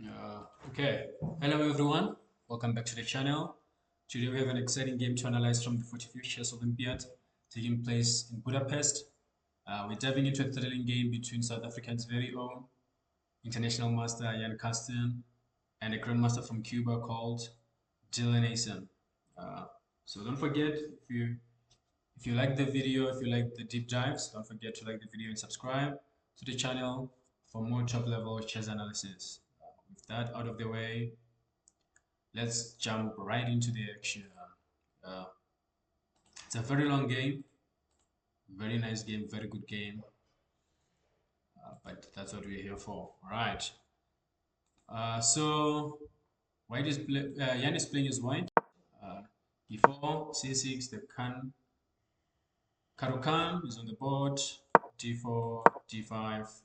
Okay, hello everyone, welcome back to the channel. Today we have an exciting game to analyze from the 45th Chess Olympiad taking place in Budapest. We're diving into a thrilling game between South Africa's very own international master Karsten and a grandmaster from Cuba called Dylan. Uh, so don't forget, if you like the video, if you like the deep dives, don't forget to like the video and subscribe to the channel for more top level chess analysis. With that out of the way, let's jump right into the action. Uh, it's a very long game, very nice game, very good game, but that's what we're here for. All right. So Jan is playing his white. Uh, d4, c6, the Karukan is on the board. d4, d5,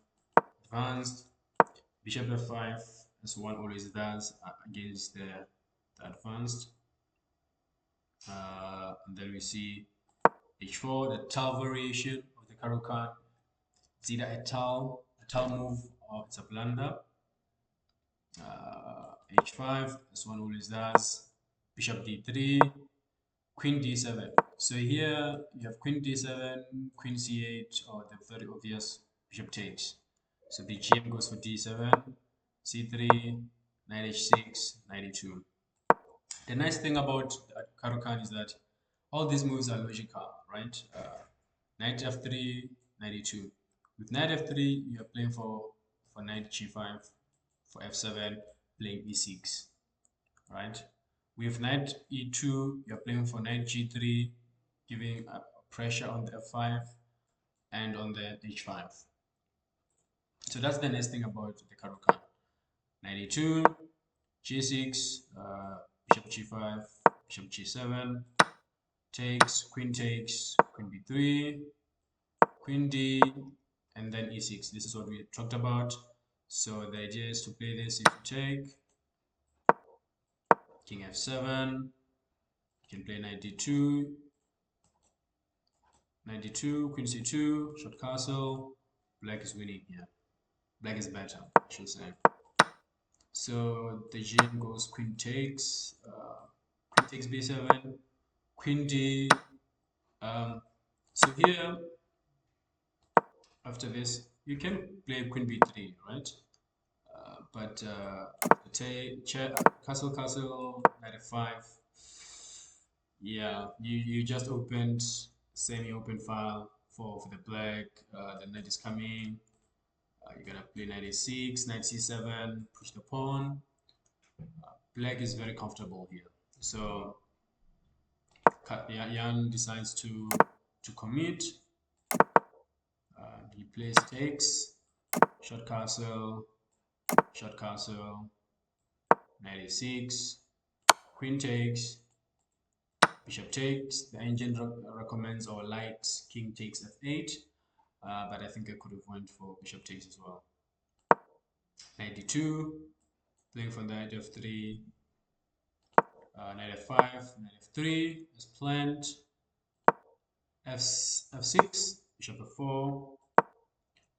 advanced. Bishop f5, as one always does against the advanced. And then we see h4, the tau variation of the Karukan. It's either a tau move, or it's a blunder. h5, as one always does. Bishop d3, queen d7. So here you have queen d7, queen c8, or the very obvious bishop takes. So the GM goes for d7, c3, knight h6, knight e2. The nice thing about Karukan is that all these moves are logical, right? Knight f3, knight e2. With knight f3, you are playing for knight g5, for f7, playing e6, right? With knight e2, you're playing for knight g3, giving pressure on the f5 and on the h5. So that's the nice thing about the Karukan. Knight e2, g6, bishop g5, bishop g7, takes, queen b3, queen d, and then e6. This is what we talked about. So the idea is to play this if you take king f7, you can play knight d2, knight d2, queen c2, short castle. Black is winning here. Black is better, I should say. So the GM goes queen takes b7, queen d. So here, after this, you can play queen b3, right? But castle, knight f5. Yeah, you just opened semi-open file for the black. The knight is coming. You're gonna play knight a6, knight c7, push the pawn. Black is very comfortable here. So Jan decides to commit. He plays takes, short castle, knight a6, queen takes, bishop takes. The engine recommends or likes king takes f8, but I think I could have went for bishop takes as well. Knight d2, playing for knight f3, knight f5, knight f3 as planned. f6, bishop f4,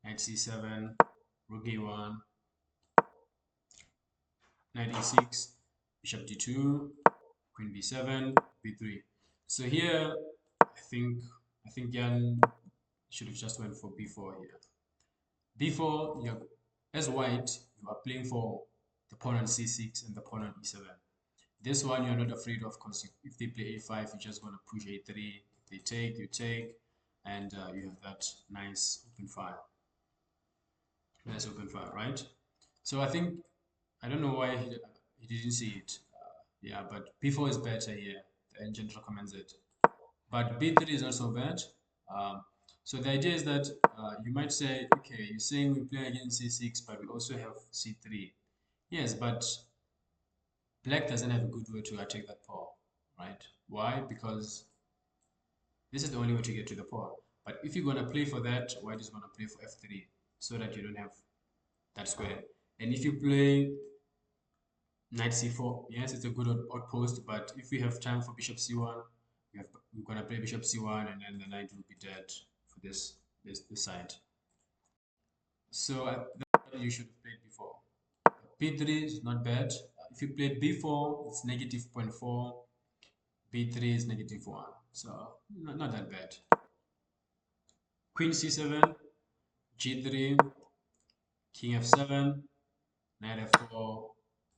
knight c7, rook a1, knight e6, bishop d2, queen b7, b3. So here, I think Jan should have just went for b4 here. b4, as white, you are playing for the pawn on c6 and the pawn on e7. This one you're not afraid of because if they play a5, you're just going to push a3. If they take, you take, and you have that nice open file. Nice open file, right? So I don't know why he didn't see it. Yeah, but b4 is better here. The engine recommends it. But b3 is also bad. So the idea is that you might say, okay, you're saying we play against c6, but we also have c3. Yes, but black doesn't have a good way to attack that pawn, right? Why? Because this is the only way to get to the pawn. But if you're going to play for that, white is going to play for f3 so that you don't have that square. And if you play knight c4, yes, it's a good outpost, but if we have time for bishop c1, we're going to play bishop c1 and then the knight will be dead for this side. So that you should have played before. b3 is not bad. If you play b4, it's negative zero point 0.4. b3 is negative 1. So not that bad. Queen c7, g3, king f7, knight f4,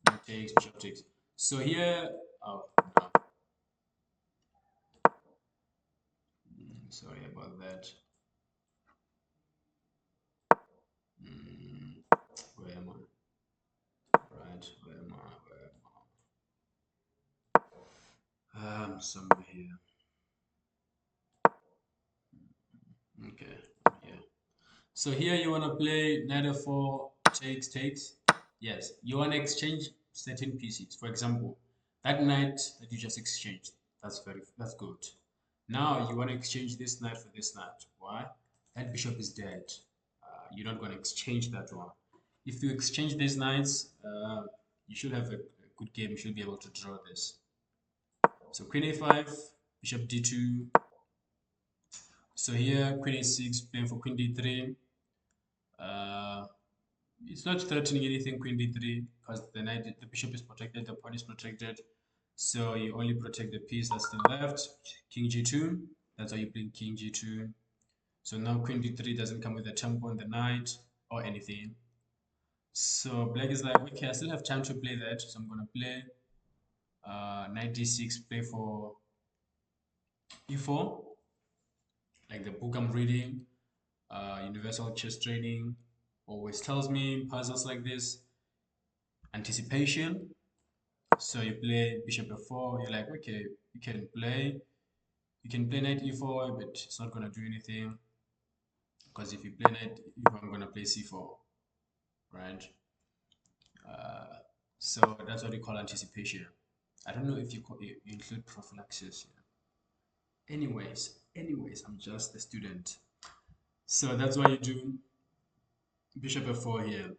knight takes, bishop takes. So here, oh no, sorry about that. Where am I? Right, where am I? Somewhere here. Okay, yeah. So here you want to play knight f4 takes. Yes, you want to exchange certain pieces. For example, that knight that you just exchanged, that's good. Now you want to exchange this knight for this knight. Why? That bishop is dead. You're not going to exchange that one. If you exchange these knights, you should have a good game. You should be able to draw this. So queen a5, bishop d2. So here queen a6, playing for queen d3. Uh, it's not threatening anything, queen d3, because the bishop is protected, the pawn is protected. So you only protect the piece that's still left. King g2. That's how you play king g2. So now queen d3 doesn't come with a tempo on the knight or anything. So black is like, okay, I still have time to play that. So I'm gonna play knight d6, play for e4, like the book I'm reading, Universal Chess Training always tells me puzzles like this, anticipation. So you play bishop f4, you're like, okay, you can play knight e4, but it's not gonna do anything, because if you play knight e4, I'm gonna play c4, right? Uh, so that's what you call anticipation. I don't know if you include prophylaxis here. Anyways, I'm just a student. So that's why you do bishop f4 here.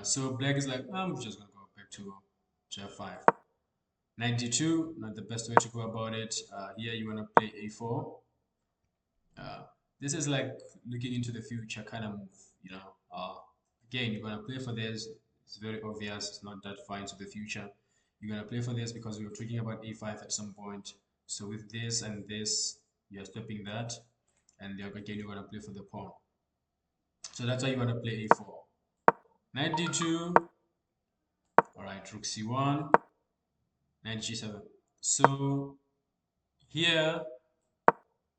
So black is like, I'm just gonna go back to f5. Knight d2, not the best way to go about it. Here you wanna play a4. Uh, this is like looking into the future kind of move, you know. Again, you're gonna play for this. It's very obvious. It's not that far into the future. You're gonna play for this because we were talking about a5 at some point. So with this and this, you're stopping that, and again you're gonna play for the pawn. So that's why you wanna play a4. Knight d2. All right, rook c1. Knight g7. So here,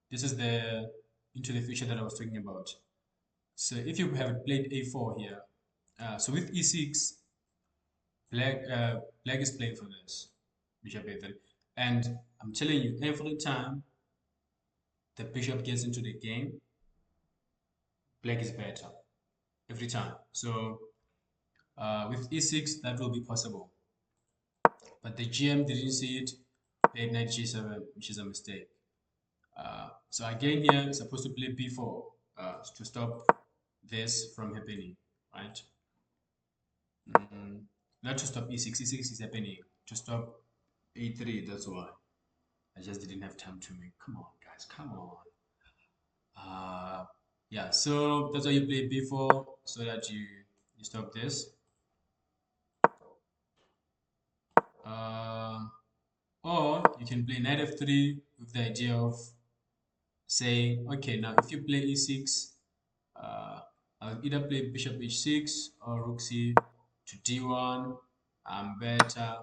this is the into the future that I was talking about. So if you have played a4 here, so with e6, black is playing for this, bishop a3. And I'm telling you, every time the bishop gets into the game, black is better. Every time. So with e6, that will be possible. But the GM didn't see it, played knight g7, which is a mistake. So again here, it's supposed to play b4 to stop this from happening, right? Not to stop e6. E6 is happening to stop a3. That's why I just didn't have time to make. Come on, guys, come on. Yeah. So that's why you play b4 so that you stop this. Uh, or you can play knight f3 with the idea of saying, okay, now if you play e6, I'll either play bishop h6 or rook c to d1. I'm better.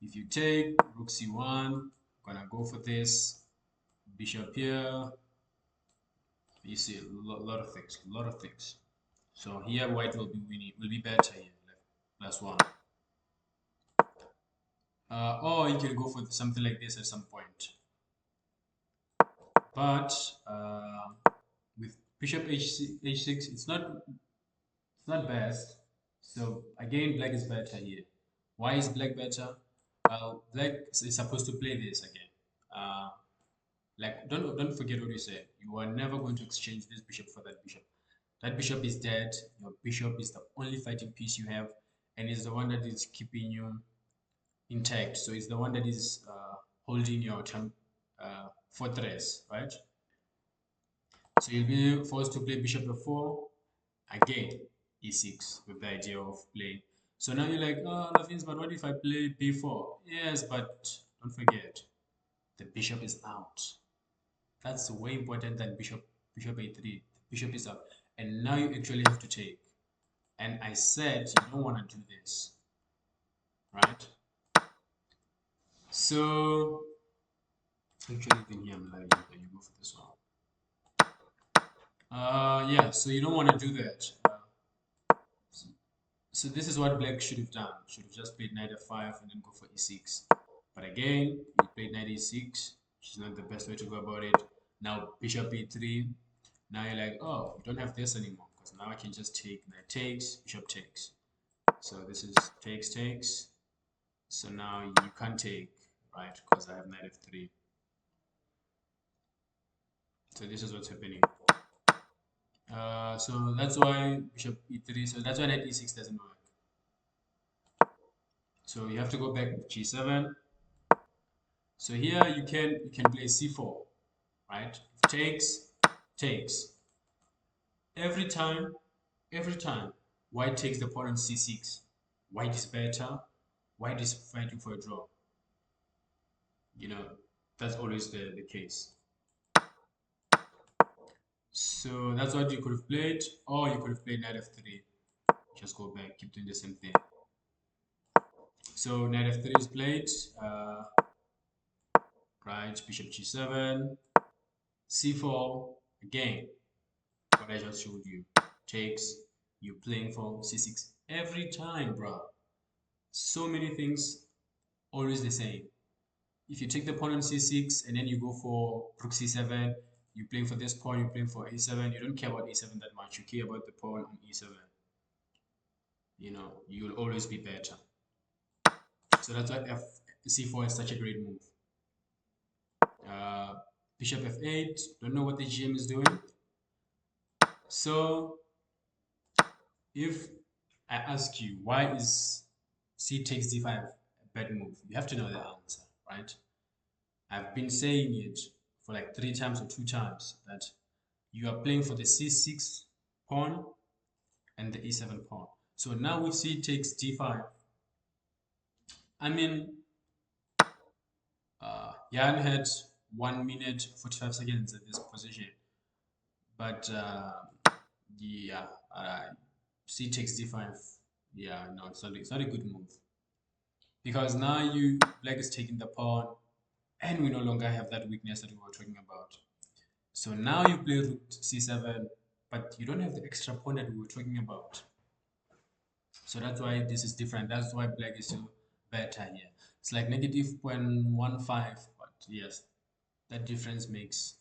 If you take rook c1, gonna go for this bishop here. You see a lot of things, a lot of things. So here white will be winning, will be better here, like +1. Or you can go for something like this at some point. But with bishop h6, it's not best. So again, black is better here. Why is black better? Well, black is supposed to play this again. Like don't forget what you said. You are never going to exchange this bishop for that bishop. That bishop is dead. Your bishop is the only fighting piece you have, and it's the one that is keeping you intact. So it's the one that is holding your fortress, right? So you'll be forced to play bishop f4 again. e6 with the idea of playing. So now you're like, oh, Lafins, but what if I play b4? Yes, but don't forget, the bishop is out. That's way important than bishop a3. Bishop is out. And now you actually have to take. And I said you don't want to do this, right? So actually even here I'm lagging, but you go for this one. Yeah, so you don't want to do that. So this is what black should have done. Should have just played knight f5 and then go for e6. But again, you played knight e6, which is not the best way to go about it. Now bishop e3. Now you're like, oh, you don't have this anymore because now I can just take knight takes, bishop takes. So this is takes, takes. So now you can't take, right? Because I have knight f3. So this is what's happening. So that's why bishop e3. So that's why knight e6 doesn't work. So you have to go back with g7. So here you can play c4, right? Takes, takes. Every time, white takes the pawn on c6. White is better. White is fighting for a draw. You know, that's always the case. So that's what you could have played, or you could have played knight f3. Just go back, keep doing the same thing. So knight f3 is played. Right, bishop g7, c4 again. What I just showed you. Takes, you playing for c6 every time, bro. So many things, always the same. If you take the pawn on c6 and then you go for rook c7, you're playing for this pawn, you're playing for a7, you don't care about a7 that much, you care about the pawn on e7. You know, you'll always be better. So that's why c4 is such a great move. Bishop f8, don't know what the GM is doing. So if I ask you why is c takes d5 a bad move, you have to know the answer, right? I've been saying it for like 3 times or 2 times that you are playing for the c6 pawn and the e7 pawn. So now with c takes d5, I mean, Jan had 1 minute 45 seconds at this position, but yeah, c takes d5. Yeah, no, it's not a good move because now black is taking the pawn, and we no longer have that weakness that we were talking about. So now you play rook c7, but you don't have the extra pawn that we were talking about. So that's why this is different. That's why black is still better here. It's like negative 0.15, but yes, that difference makes.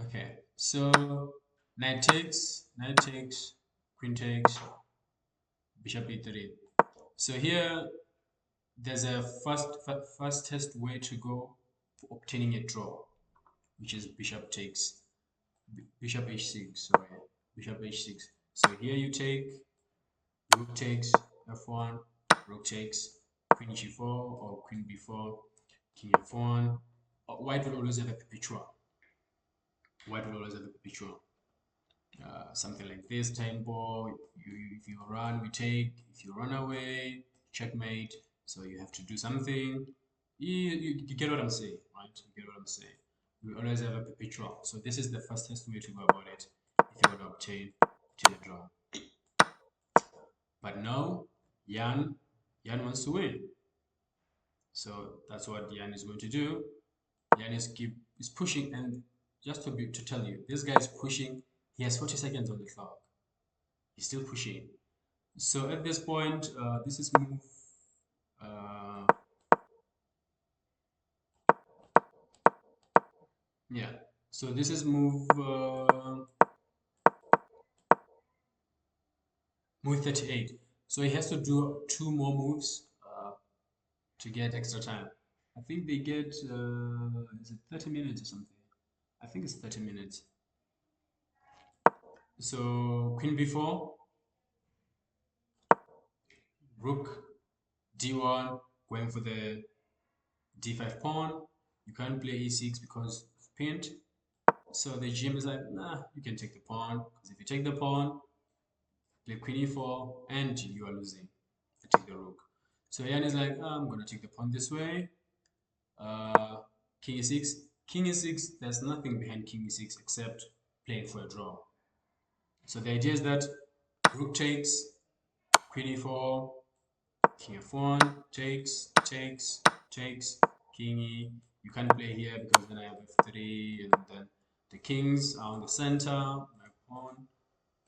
Okay, so knight takes, queen takes, bishop e3. So here there's a fastest way to go for obtaining a draw, which is bishop takes, bishop h6. Sorry, bishop h6. So here you take, rook takes, f1, rook takes, queen g4 or queen b4, king f1. White will always have a perpetual. White will always have a perpetual. Something like this tempo. If you run, we take. If you run away, checkmate. So you have to do something. You get what I'm saying, right? You get what I'm saying. We always have a perpetual. So this is the fastest way to go about it if you want to obtain a draw. But now, Jan wants to win. So that's what Jan is going to do. Jan is pushing, and just to tell you, this guy is pushing. He has 40 seconds on the clock. He's still pushing. So at this point, this is move. Yeah. So this is move. Move 38. So he has to do 2 more moves to get extra time. I think they get is it 30 minutes or something? I think it's 30 minutes. So queen b4, rook d1, going for the d5 pawn. You can't play e6 because of pinned. So the GM is like, nah, you can take the pawn, because if you take the pawn, play queen e4, and you are losing. I take the rook. So Jan is like, I'm gonna take the pawn this way. Uh, king e6. King e6, there's nothing behind king e6 except playing for a draw. So the idea is that rook takes, queen e4, king f1, takes, king e. You can't play here because then I have f3, and then the kings are on the center, my pawn.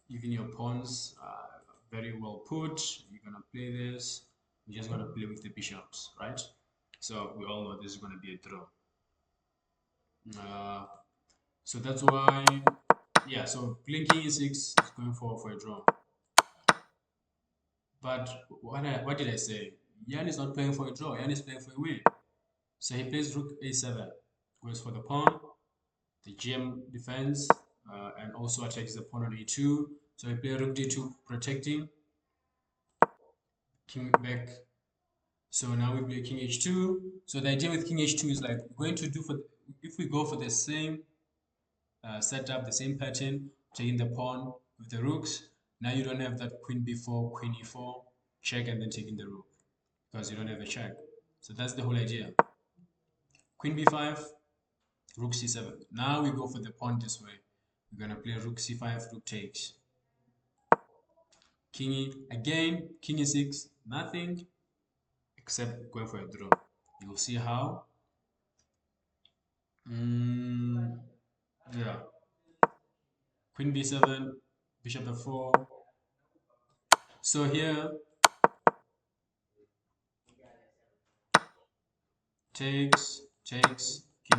Even your pawns are very well put. You're gonna play this. You're just gonna play with the bishops, right? So we all know this is gonna be a draw. Uh, so that's why, yeah. So playing king e6 is going for a draw. But what did I say? Jan is not playing for a draw. Jan is playing for a win. So he plays rook a7, goes for the pawn. The GM defends and also attacks the pawn on a2. So he plays rook d2, protecting. King back. So now we play king h2. So the idea with king h2 is like we're going to do for if we go for the same setup, the same pattern, taking the pawn with the rooks. Now you don't have that queen b4, queen e4, check, and then taking the rook because you don't have a check. So that's the whole idea. Queen b5, rook c7. Now we go for the pawn this way. We're gonna play rook c5, rook takes. King e again, king e6, nothing except going for a draw. You'll see how. Yeah. Queen b7, bishop f4. So here, takes, king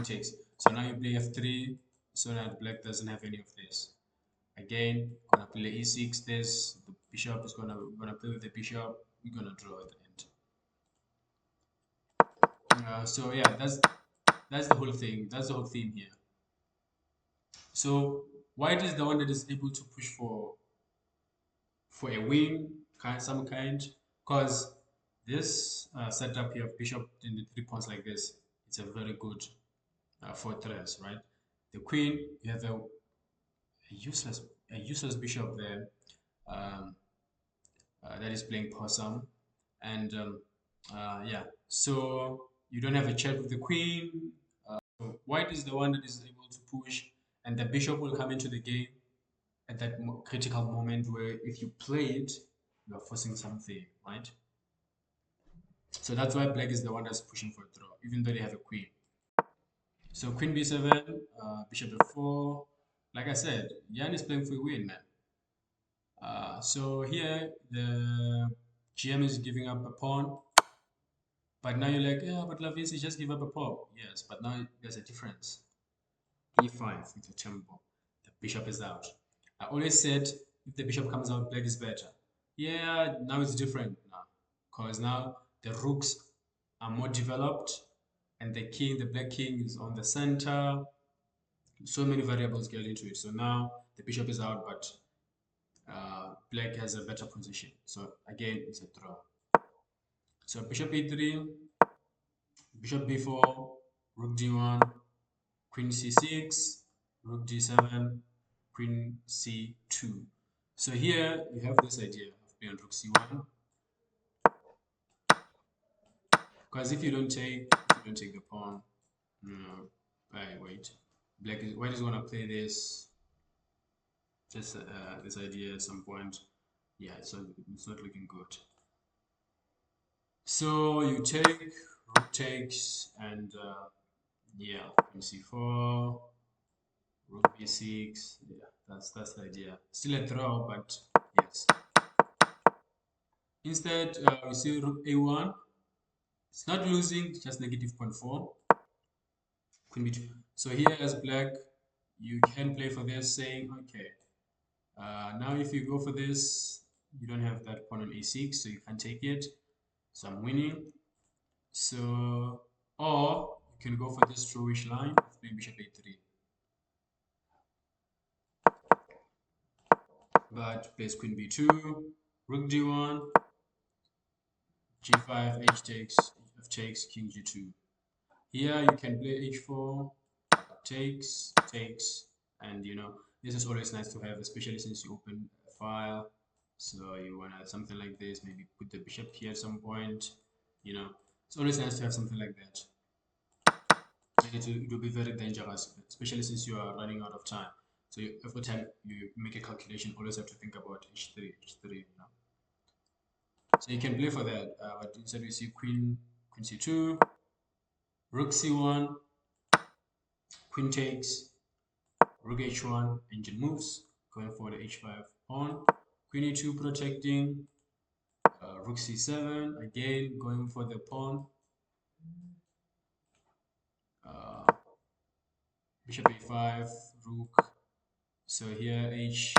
takes. So now you play f3 so that black doesn't have any of this. Again, gonna play e6. This the bishop is gonna play with the bishop. We're gonna draw at the end. So yeah, that's the whole thing. That's the whole theme here. So white is the one that is able to push for a win, some kind, because this setup here of bishop in the 3 pawns like this, it's a very good fortress, right? The queen, you have a useless bishop there um, that is playing possum, and yeah, so you don't have a check with the queen. So white is the one that is able to push, and the bishop will come into the game at that critical moment where if you play it, you are forcing something, right? So that's why black is the one that's pushing for a draw, even though they have a queen. So queen b7, bishop f4. Like I said, Jan is playing for a win, man. So here the GM is giving up a pawn, but now you're like, yeah, but Lavinci just give up a pawn. Yes, but now there's a difference. e5 with the tempo. The bishop is out. I always said if the bishop comes out, black is better. Yeah, now it's different now, because now the rooks are more developed, and the black king, is on the center. So many variables get into it. So now the bishop is out, but black has a better position. So again, it's a draw. So bishop e3, bishop b4, rook d1, queen c6, rook d7, queen c2. So here you have this idea of playing rook c1, because if you don't take the pawn, no, wait, white is gonna play this this idea at some point. Yeah, so it's not looking good. So you take, rook takes, and yeah, queen c4, rook b6. Yeah, that's the idea. Still a draw, but yes. Instead, we see rook a1. It's not losing, just negative 0.4. Queen b2. So here as black, you can play for this, saying, okay, now if you go for this, you don't have that pawn on a6, so you can't take it. So I'm winning. So, or you can go for this throwish line of playing bishop a3. But plays queen b2, rook d1, g5, h takes, f takes, king g2. Here you can play h4, takes, And this is always nice to have, especially since you open a file. So you want to something like this, maybe put the bishop here at some point. It's always nice to have something like that. And it will be very dangerous, especially since you are running out of time. So every time you make a calculation, always have to think about h3. So you can play for that. But instead we see queen c2, rook c1, queen takes, rook h1, engine moves, going for the h5 pawn, queen e2 protecting, rook c7, again going for the pawn, uh, bishop a5, rook, so here h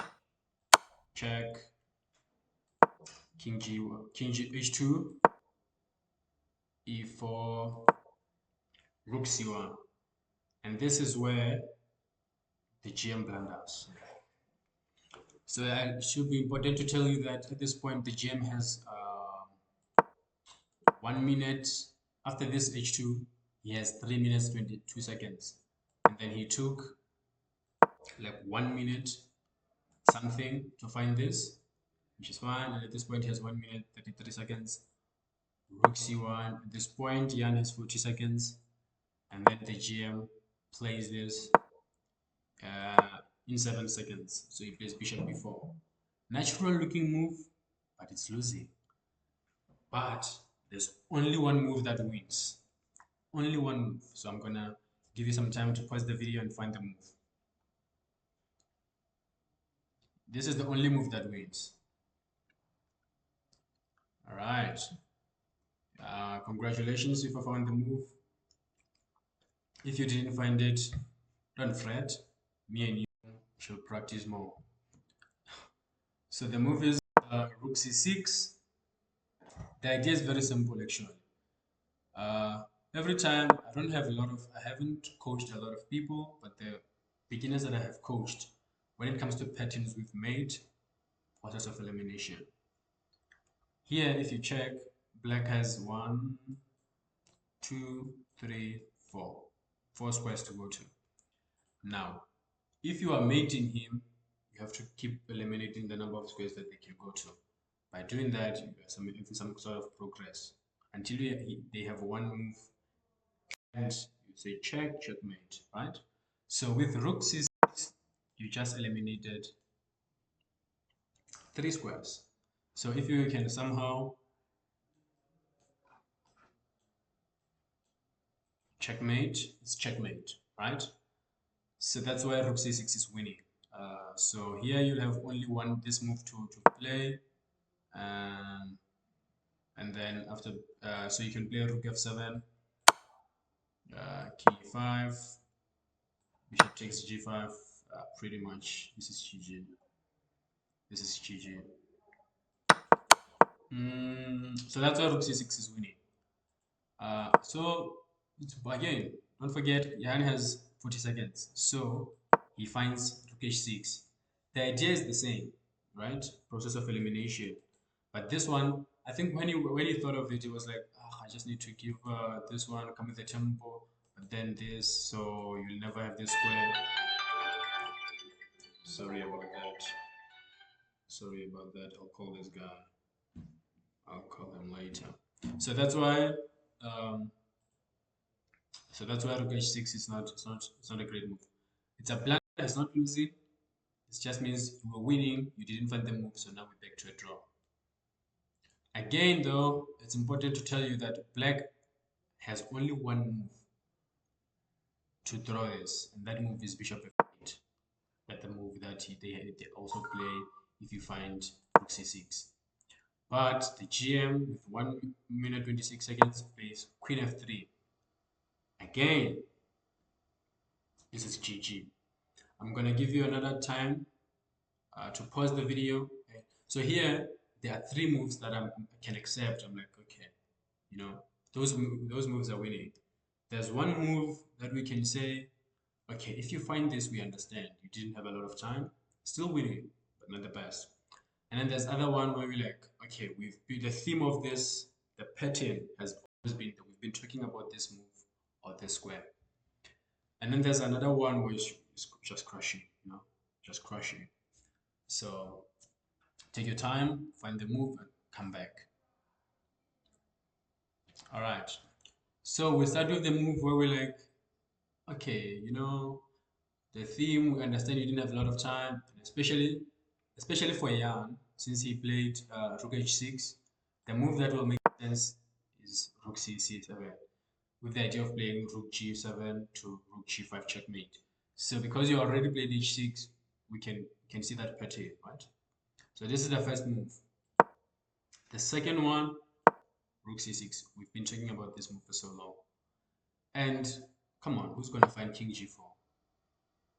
check, king g h2, e4, rook c1, and this is where the GM blunders. So it should be important to tell you that at this point the GM has 1 minute. After this h2, he has 3 minutes 22 seconds, and then he took like 1 minute something to find this, which is fine. And at this point he has 1 minute 33 seconds. Rook c1. At this point Jan has 40 seconds, and then the GM plays this in 7 seconds. So he plays bishop b4. Natural looking move, but it's losing. But there's only one move that wins. Only one move. So I'm gonna give you some time to pause the video and find the move. This is the only move that wins. All right. Congratulations if you found the move. If you didn't find it, don't fret. Me and you should practice more. So the move is rook c6. The idea is very simple actually. Uh, every time I haven't coached a lot of people, but the beginners that I have coached, when it comes to patterns we've made, process of elimination. Here, if you check, black has 1, 2, 3, 4. 4 squares to go to. Now, if you are mating him, you have to keep eliminating the number of squares that they can go to. By doing that, you are submitting some sort of progress until they have one move and you say check, checkmate, right? So with rook c6, you just eliminated 3 squares. So if you can somehow checkmate, it's checkmate, right? So that's why rook c6 is winning. So here you'll have only this move to play, and then after, so you can play rook f7, king e5, bishop takes g5. Pretty much this is GG. This is GG. So that's why rook c6 is winning. So again, don't forget Jan has 40 seconds. So he finds rook h6. The idea is the same, right? Process of elimination. But this one, I think when you thought of it, it was like, I just need to give this one, come with the tempo, but then this, so you'll never have this square. Sorry about that. Sorry about that. I'll call this guy. I'll call him later. So that's why rook h6 is not a great move. It's a blunder, it's not losing. It just means you were winning, you didn't find the move, so now we're back to a draw. Again though, it's important to tell you that black has only one move to draw this, and that move is bishop f8. That's the move that they also play if you find rook c6. But the GM with 1 minute 26 seconds plays queen f3. Again, this is GG. I'm gonna give you another time to pause the video. Okay. So here there are 3 moves that I can accept. I'm like, okay, those moves are winning. There's one move that we can say, okay, if you find this, we understand you didn't have a lot of time, still winning, but not the best. And then there's other one where we're like, okay, the theme of this, the pattern has always been that we've been talking about this move or this square. And then there's another one which is just crushing, you know, just crushing. So take your time, find the move, and come back. All right. So we start with the move where we're like, okay, you know, the theme. We understand you didn't have a lot of time, and especially for Jan, since he played Rook H6. The move that will make sense is Rook C7, with the idea of playing Rook G7 to Rook G5 checkmate. So because you already played H6, we can see that pattern, right? So this is the first move. The second one, Rook C6. We've been talking about this move for so long. And come on, who's gonna find King G4?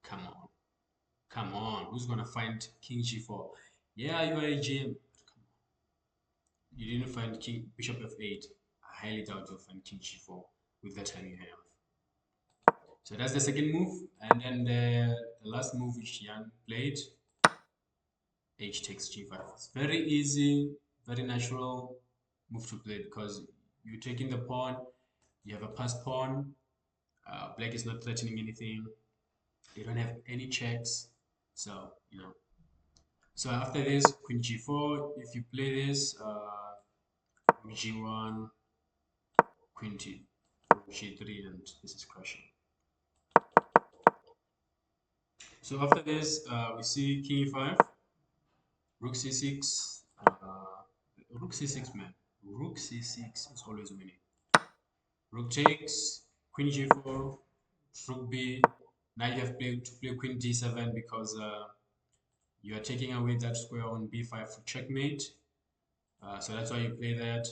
Come on. Come on, who's gonna find King G4? Yeah, you are a GM. You didn't find King Bishop F8. I highly doubt you'll find King G4 with the time you have. So that's the second move. And then the last move which Jan played, H takes G5. It's very easy, very natural move to play because you're taking the pawn, you have a passed pawn, black is not threatening anything, you don't have any checks. So, you know. So after this, Queen G4, if you play this, G1, Queen G3, and this is crushing. So after this, we see King E5, Rook C6, Rook C6, man. Rook C6 is always winning. Rook takes, Queen G4, Rook B. Now you have to play Queen D7 because you are taking away that square on B5 for checkmate. So that's why you play that.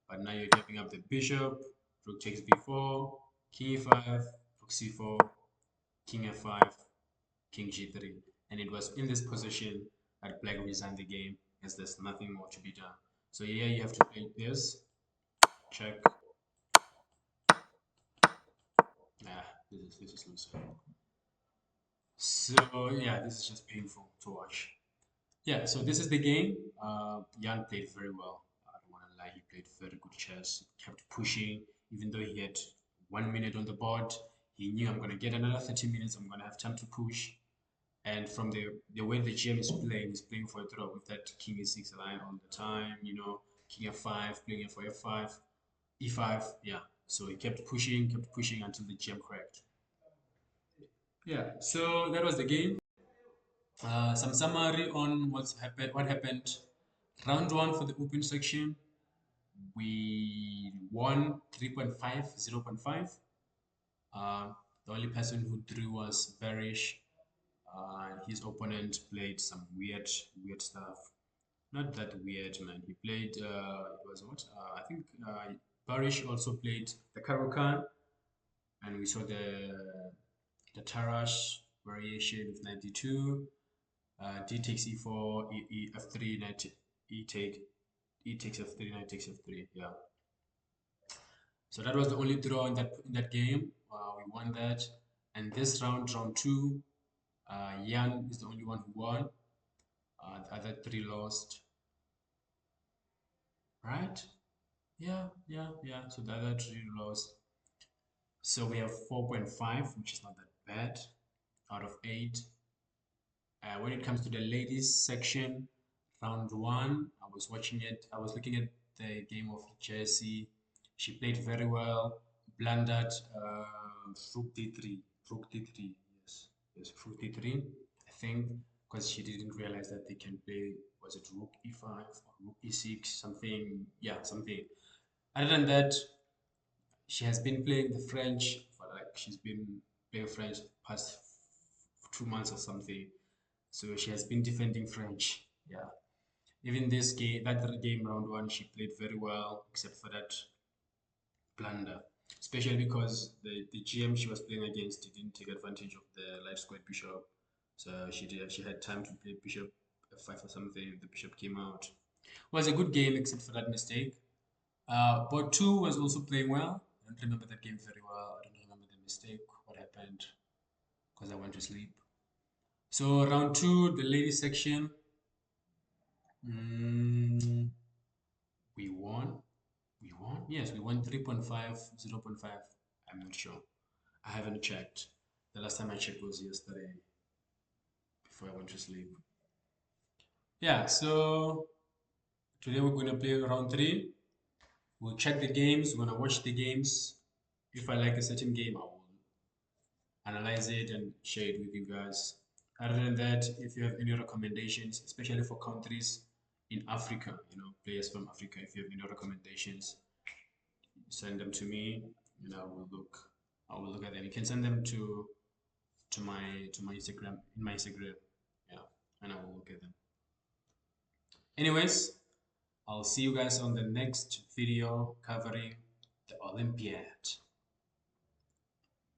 But now you're giving up the bishop. Rook takes b4, king e5, rook c4, king f5, king g3. And it was in this position that black resigned the game as there's nothing more to be done. So here you have to play this. Check. This is loose. So yeah, this is just painful to watch. Yeah, so this is the game. Jan played very well. I don't want to lie, he played very good chess. Kept pushing, even though he had 1 minute on the board. He knew I'm gonna get another 30 minutes. I'm gonna have time to push. And from the way the GM is playing, he's playing for a draw with that king e6 line all the time. You know, king f5, playing for f5, e5. Yeah. So he kept pushing until the GM cracked. Yeah. So that was the game. Some summary on what happened. Round one for the open section, we won 3.5, 0.5. The only person who drew was Barish. His opponent played some weird stuff. Not that weird, man. He played, it was what? I think Barish also played the Karokan, and we saw the Tarash variation with 92. D takes e4, f3, knight e takes f3, knight takes f3. Yeah. So that was the only draw in that game. We won that, and this round two, Jan is the only one who won. The other three lost. Right? Yeah. So the other three lost. So we have 4.5, which is not that bad out of 8. When it comes to the ladies section, round one, I was watching it. I was looking at the game of Jessie. She played very well, blundered rook d3, rook d3. Yes, rook d3. I think because she didn't realize that they can play. Was it rook e5 or rook e6? Something. Yeah, something. Other than that, she has been playing the French for like she's been playing French past 2 months or something. So she has been defending French. Yeah. Even this game, that game round one, she played very well, except for that blunder. Especially because the GM she was playing against didn't take advantage of the light squared bishop. So she had time to play bishop f5 or something. The bishop came out. It was a good game except for that mistake. Board two was also playing well. I don't remember that game very well. I don't remember the mistake, what happened, because I went to sleep. So round two, the ladies section, mm, we won. We won? Yes, we won 3.5, 0.5. I'm not sure. I haven't checked. The last time I checked was yesterday before I went to sleep. Yeah, so today we're going to play round three. We'll check the games, we're going to watch the games. If I like a certain game, I will analyze it and share it with you guys. Other than that, if you have any recommendations, especially for countries in Africa, players from Africa, if you have any recommendations, send them to me and I will look at them. You can send them to my Instagram, in my Instagram. Yeah, and I will look at them. Anyways, I'll see you guys on the next video covering the Olympiad.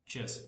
Cheers.